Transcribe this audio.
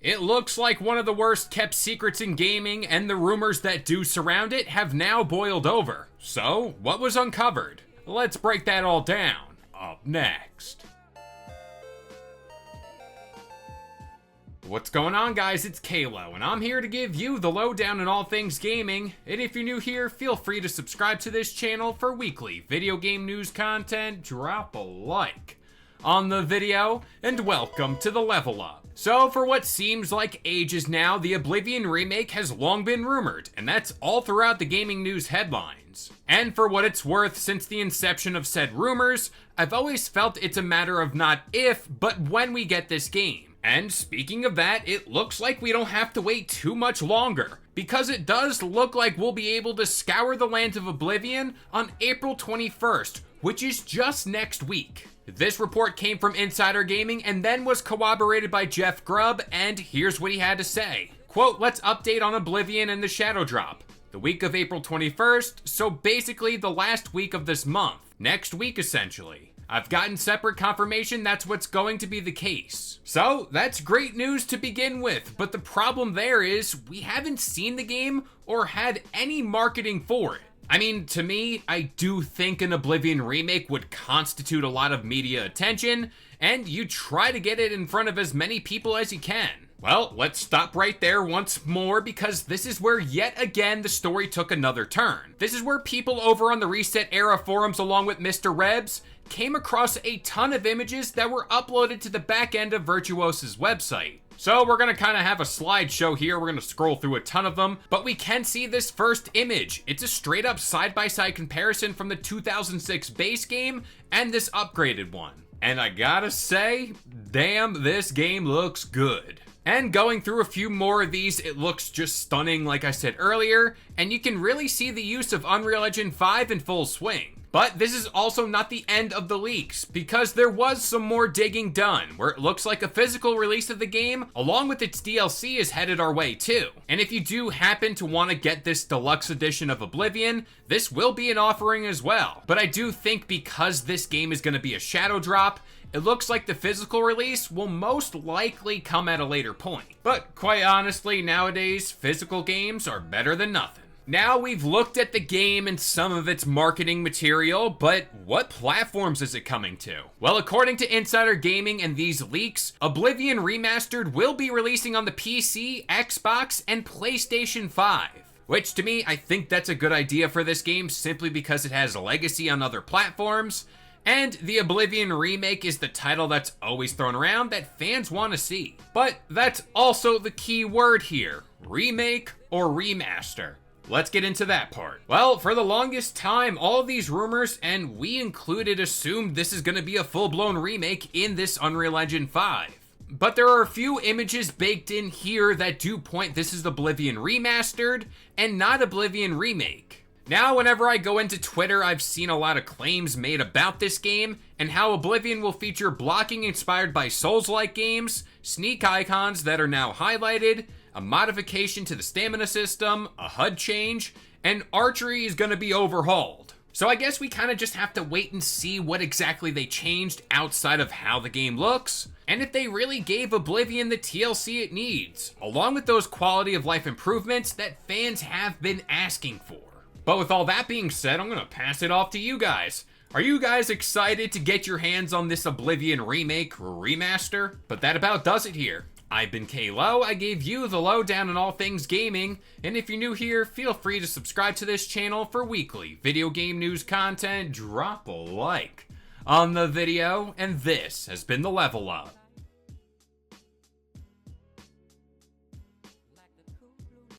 It looks like one of the worst kept secrets in gaming, and the rumors that do surround it have now boiled over. So, what was uncovered? Let's break that all down. Up next. What's going on, guys? It's Kalo, and I'm here to give you the lowdown on all things gaming. And if you're new here, feel free to subscribe to this channel for weekly video game news content. Drop a like on the video, and welcome to the Level Up. So, for what seems like ages now, the Oblivion remake has long been rumored, and that's all throughout the gaming news headlines. And for what it's worth, since the inception of said rumors, I've always felt it's a matter of not if, but when we get this game. And speaking of that, it looks like we don't have to wait too much longer, because it does look like we'll be able to scour the lands of Oblivion on April 21st, which is just next week. This report came from Insider Gaming and then was corroborated by Jeff Grubb, and here's what he had to say. Quote, "Let's update on Oblivion and the Shadow Drop. The week of April 21st, so basically the last week of this month. Next week, essentially. I've gotten separate confirmation that's what's going to be the case." So, that's great news to begin with, but the problem there is we haven't seen the game or had any marketing for it. I mean, to me, I do think an Oblivion remake would constitute a lot of media attention, and you try to get it in front of as many people as you can. Well, let's stop right there once more, because this is where yet again the story took another turn. This is where people over on the Reset Era forums, along with Mr. Rebs, came across a ton of images that were uploaded to the back end of Virtuosa's website. So we're gonna kind of have a slideshow here. We're gonna scroll through a ton of them, but we can see this first image. It's a straight up side-by-side comparison from the 2006 base game and this upgraded one. And I gotta say, damn, this game looks good. And going through a few more of these, it looks just stunning like I said earlier, and you can really see the use of Unreal Engine 5 in full swing. But this is also not the end of the leaks, because there was some more digging done, where it looks like a physical release of the game, along with its DLC, is headed our way too. And if you do happen to want to get this deluxe edition of Oblivion, this will be an offering as well. But I do think because this game is going to be a shadow drop, it looks like the physical release will most likely come at a later point. But quite honestly, nowadays, physical games are better than nothing. Now we've looked at the game and some of its marketing material, but what platforms is it coming to? Well, according to Insider Gaming and these leaks, Oblivion Remastered will be releasing on the PC, Xbox, and PlayStation 5. Which to me, I think that's a good idea for this game simply because it has a legacy on other platforms. And the Oblivion remake is the title that's always thrown around that fans want to see. But that's also the key word here, remake or remaster. Let's get into that part. Well, for the longest time, all of these rumors, and we included, assumed this is going to be a full-blown remake in this Unreal Engine 5. But there are a few images baked in here that do point this is Oblivion Remastered and not Oblivion Remake. Now, whenever I go into Twitter, I've seen a lot of claims made about this game and how Oblivion will feature blocking inspired by Souls-like games, sneak icons that are now highlighted, a modification to the stamina system, a HUD change, and archery is gonna be overhauled. So I guess we kind of just have to wait and see what exactly they changed outside of how the game looks, and if they really gave Oblivion the TLC it needs, along with those quality of life improvements that fans have been asking for. But with all that being said, I'm gonna pass it off to you guys. Are you guys excited to get your hands on this Oblivion remake or remaster? But that about does it here. I've been Kalo, I gave you the lowdown on all things gaming, and if you're new here, feel free to subscribe to this channel for weekly video game news content. Drop a like on the video, and this has been the Level Up.